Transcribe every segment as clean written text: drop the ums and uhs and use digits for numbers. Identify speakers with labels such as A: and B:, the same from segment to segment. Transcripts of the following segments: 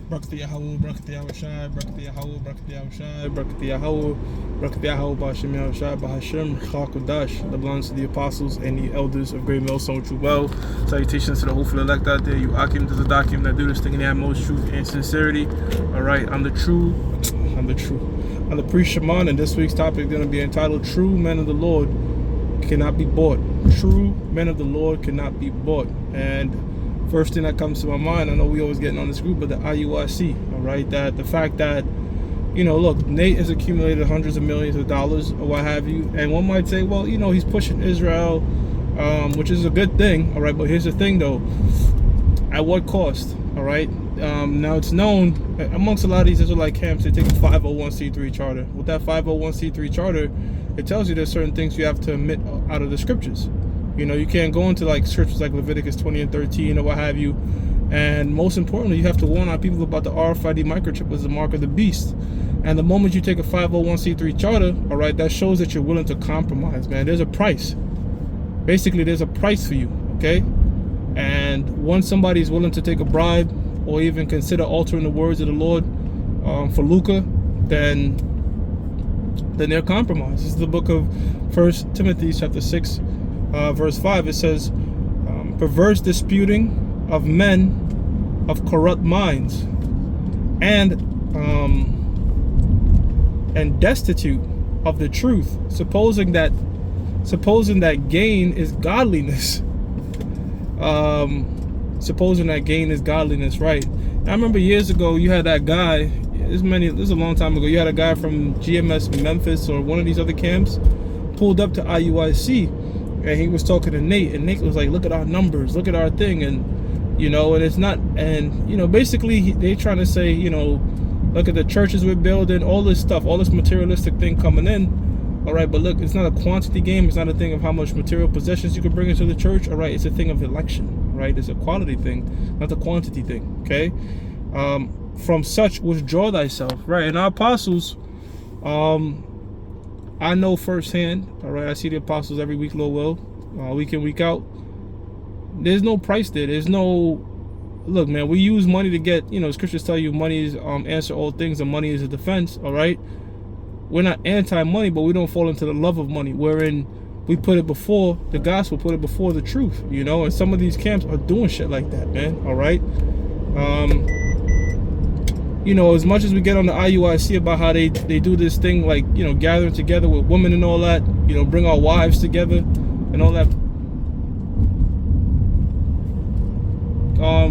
A: Barakati Yahweh, Barakati Yahushai, Barakati Yahweh, Barakati Yahushai, Barakati Yahweh, Barakati Yahweh, Ba'ashem Yahushai, Ba'ashem, Chalakudash, the belongs to the apostles and the elders of Great Millstone True Well. Salutations to the hopeful elect out there, you Akim to the Dakim that do this thing in the utmost truth and sincerity. Alright, I'm the priest Shaman, and this week's topic is going to be entitled True Men of the Lord Cannot Be Bought. True Men of the Lord Cannot Be Bought. And first thing that comes to my mind, I know we always getting on this group, but the IUIC, all right, that the fact that, you know, look, Nate has accumulated hundreds of millions of dollars or what have you, and one might say, well, you know, he's pushing Israel, which is a good thing, all right, but here's the thing though, at what cost, all right? Now it's known amongst a lot of these Israelite camps, they take a 501c3 charter. With that 501c3 charter, it tells you there's certain things you have to omit out of the scriptures. You know, you can't go into like scriptures like Leviticus 20 and 13 or what have you. And most importantly, you have to warn our people about the RFID microchip as the mark of the beast. And the moment you take a 501c3 charter, all right, that shows that you're willing to compromise, man. There's a price. Basically, there's a price for you, okay? And once somebody is willing to take a bribe or even consider altering the words of the Lord for lucre, then they're compromised. This is the book of 1 Timothy chapter 6. Verse 5, it says, perverse disputing of men of corrupt minds and destitute of the truth, supposing that gain is godliness. Supposing that gain is godliness, right? I remember years ago you had that guy, this is a long time ago, you had a guy from GMS Memphis or one of these other camps pulled up to IUIC. And he was talking to Nate, and Nate was like, look at our numbers, look at our thing. And, you know, and it's not, and, you know, basically they're trying to say, you know, look at the churches we're building, all this stuff, all this materialistic thing coming in. All right, but look, it's not a quantity game. It's not a thing of how much material possessions you can bring into the church. All right, it's a thing of election, right? It's a quality thing, not a quantity thing, okay? From such withdraw thyself, right? And our apostles, I know firsthand, all right, I see the apostles every week, Lord will, week in, week out. There's no price there. There's no, look, man, we use money to get, you know, scriptures tell you money is answer all things and money is a defense, all right? We're not anti-money, but we don't fall into the love of money, wherein we put it before the gospel, put it before the truth, you know? And some of these camps are doing shit like that, man, all right? You know, as much as we get on the IUIC about how they do this thing, like, you know, gathering together with women and all that, you know, bring our wives together and all that,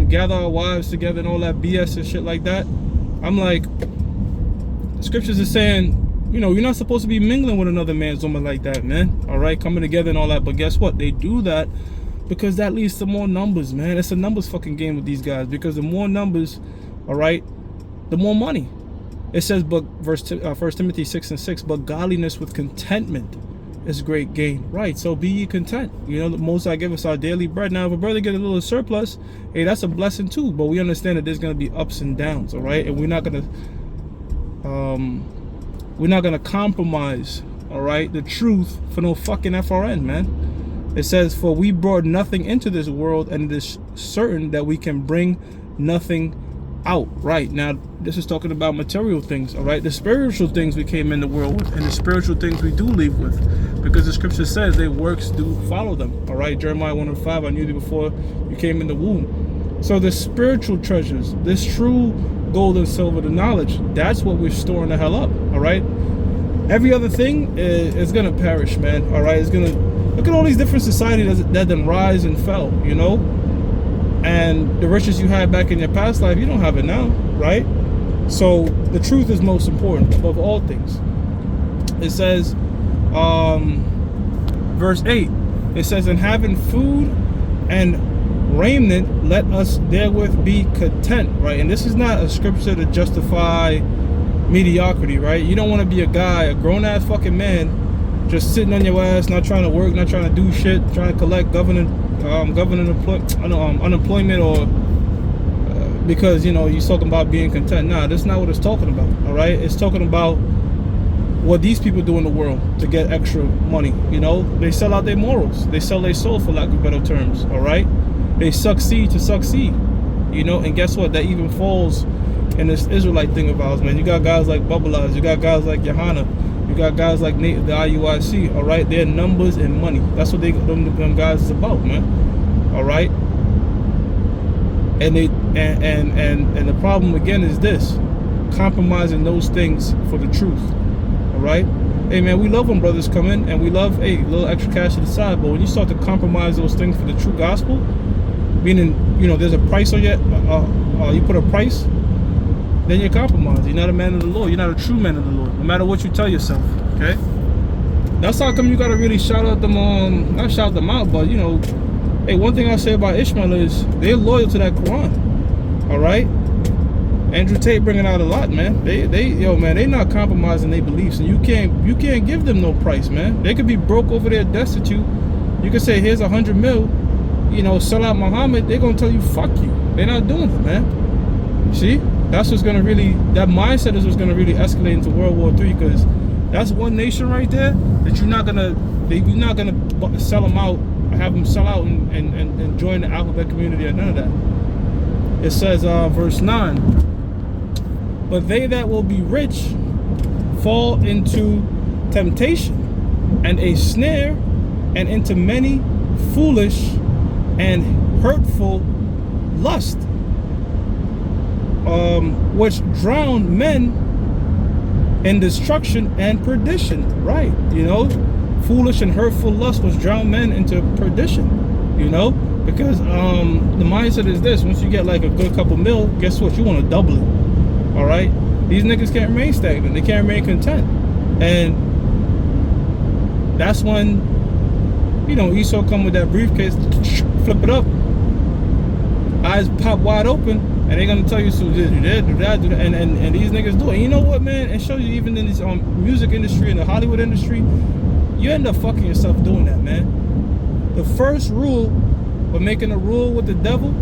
A: gather our wives together and all that BS and shit like that. I'm like, the scriptures are saying, you know, you're not supposed to be mingling with another man's woman like that, man. All right, coming together and all that. But guess what? They do that because that leads to more numbers, man. It's a numbers fucking game with these guys, because the more numbers, all right, the more money. It says, but 1 Timothy 6 and 6, but godliness with contentment is great gain. Right, so be ye content. You know, the Most High give us our daily bread. Now, if a brother get a little surplus, hey, that's a blessing too. But we understand that there's going to be ups and downs, all right? And we're not going to compromise, all right, the truth for no fucking FRN, man. It says, for we brought nothing into this world, and it is certain that we can bring nothing out. Right, now this is talking about material things, all right? The spiritual things we came in the world with, and the spiritual things we do leave with, because the scripture says their works do follow them, all right? Jeremiah 1:5, I knew thee before you came in the womb. So the spiritual treasures, this true gold and silver, the knowledge, that's what we're storing the hell up, all right? Every other thing is gonna perish, man, all right? It's gonna, look at all these different societies that then rise and fell, you know? And the riches you had back in your past life, you don't have it now, right? So the truth is most important above all things. It says, verse 8, it says, and having food and raiment, let us therewith be content, right? And this is not a scripture to justify mediocrity, right? You don't want to be a guy, a grown-ass fucking man, just sitting on your ass, not trying to work, not trying to do shit, trying to collect unemployment, or because, you know, you're talking about being content. Nah, that's not what it's talking about, all right? It's talking about what these people do in the world to get extra money. You know, they sell out their morals, they sell their soul, for lack of better terms, all right? They succeed to succeed, you know. And guess what? That even falls in this Israelite thing of ours, man. You got guys like Bubblers, you got guys like Johanna, you got guys like Nate, the IUIC, all right? They're numbers and money. That's what them guys is about, man. All right? And the problem again is this: compromising those things for the truth. All right? Hey man, we love when brothers come in, and we love a little extra cash to the side, but when you start to compromise those things for the true gospel, meaning, you know, there's a price on you put a price, then you're compromised. You're not a man of the Lord. You're not a true man of the Lord, no matter what you tell yourself. Okay? That's how come you gotta really shout out them, not shout them out, but you know, hey, one thing I say about Ishmael is they're loyal to that Quran. All right? Andrew Tate bringing out a lot, man. They not compromising their beliefs, and you can't give them no price, man. They could be broke over there, destitute. You could say, here's 100 mil, you know, sell out Muhammad. They're gonna tell you, fuck you. They're not doing it, man. See, that's what's gonna really, that mindset is what's gonna really escalate into World War III, because that's one nation right there that you're not gonna sell them out, have them sell out and join the alphabet community or none of that. It says, verse 9. But they that will be rich fall into temptation and a snare, and into many foolish and hurtful lust, which drown men in destruction and perdition. Right? You know, foolish and hurtful lust which drown men into perdition. You know, because the mindset is this: once you get like a good couple mil, guess what? You want to double it. All right, these niggas can't remain stagnant. They can't remain content, and that's when, you know, Esau come with that briefcase, flip it up, eyes pop wide open, and they're gonna tell you, so do that, do that, do that, and these niggas do it. And you know what, man? It shows you even in this music industry and the Hollywood industry, you end up fucking yourself doing that, man. The first rule of making a rule with the devil,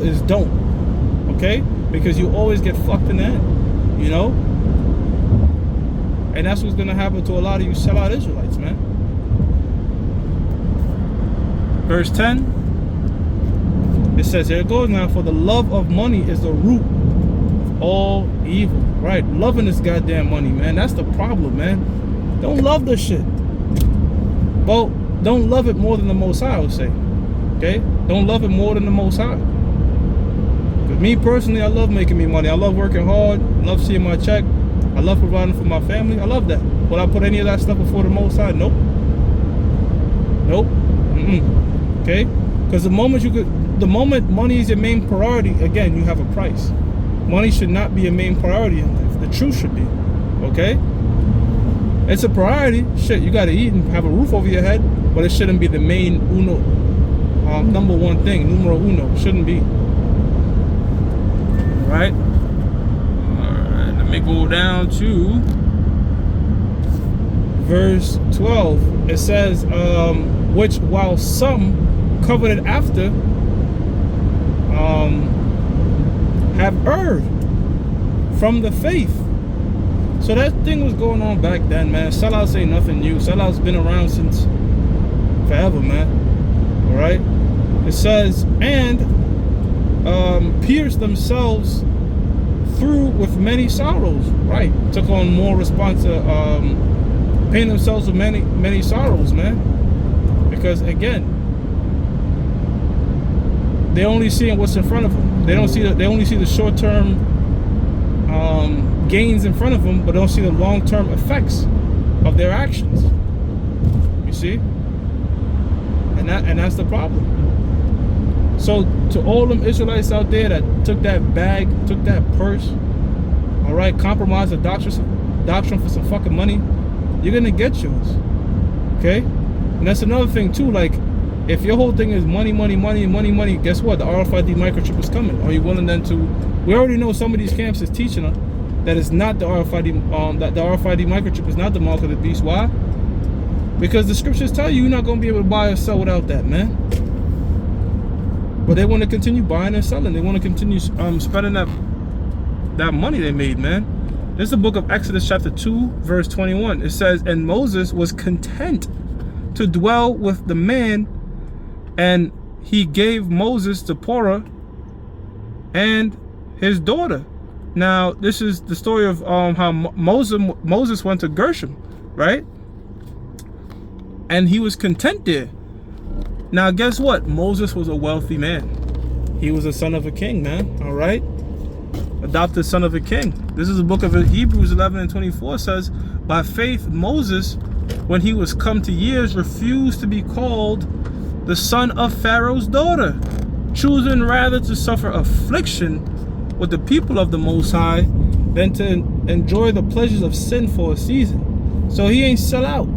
A: is don't. Okay? Because you always get fucked in the end, you know? And that's what's gonna happen to a lot of you sellout Israelites, man. Verse 10, it says, here it goes now, for the love of money is the root of all evil. Right? Loving this goddamn money, man. That's the problem, man. Don't love this shit. Well, don't love it more than the Most High, I would say. Okay? Don't love it more than the Most High. Because me personally, I love making me money. I love working hard. I love seeing my check. I love providing for my family. I love that. Will I put any of that stuff before the Most High? Nope. Nope. Okay? Because the moment money is your main priority, again, you have a price. Money should not be a main priority in life. The truth should be. Okay? It's a priority. Shit, you gotta eat and have a roof over your head, but it shouldn't be the main number one thing. Numero uno. Shouldn't be. Alright? Alright, let me go down to verse 12. It says, which while some coveted after, have erred from the faith. So that thing was going on back then, man. Sellouts ain't nothing new. Sellouts been around since forever, man. Alright? It says, and pierced themselves through with many sorrows. Right? Took on more pain themselves with many sorrows, man. Because again, they only seeing what's in front of them. They only see the short-term gains in front of them, but don't see the long-term effects of their actions. You see? And that's the problem. So to all them Israelites out there that took that bag, took that purse, all right, compromised the doctrine for some fucking money, you're gonna get yours. Okay? And that's another thing too. Like, if your whole thing is money, guess what? The RFID microchip is coming. Are you willing then to? We already know some of these camps is teaching us that it's not the RFID. That the RFID microchip is not the mark of the beast. Why? Because the scriptures tell you you're not going to be able to buy or sell without that, man. But they want to continue buying and selling. They want to continue spending that money they made, man. This is the book of Exodus chapter 2, verse 21. It says, and Moses was content to dwell with the man, and he gave Moses Zipporah, and his daughter. Now, this is the story of how Moses went to Gershom, right? And he was content there. Now, guess what? Moses was a wealthy man. He was a son of a king, man, all right? Adopted son of a king. This is the book of Hebrews 11:24 says, by faith, Moses, when he was come to years, refused to be called the son of Pharaoh's daughter, choosing rather to suffer affliction with the people of the Most High than to enjoy the pleasures of sin for a season. So he ain't sell out.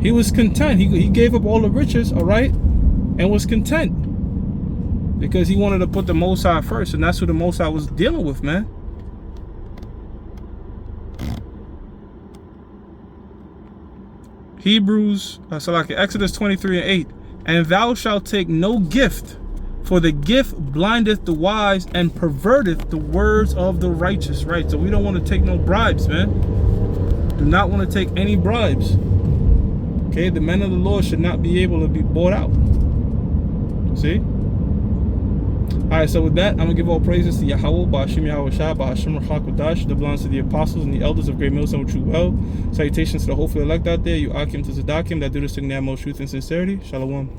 A: He was content. He gave up all the riches, all right, and was content because he wanted to put the Most High first, and that's who the Most High was dealing with, man. Exodus 23:8, and thou shalt take no gift, for the gift blindeth the wise and perverteth the words of the righteous. Right? So we don't want to take no bribes, man. Do not want to take any bribes. Okay, the men of the Lord should not be able to be bought out. See? Alright, so with that, I'm going to give all praises to Yahweh, Ba'ashim Yahweh Shah, Ba'ashim Rachakodash, that belongs to the apostles and the elders of Great Millstone with true well. Salutations to the hopefully elect out there, you Akim to Zadakim, that do this thing in the utmost truth and sincerity. Shalom.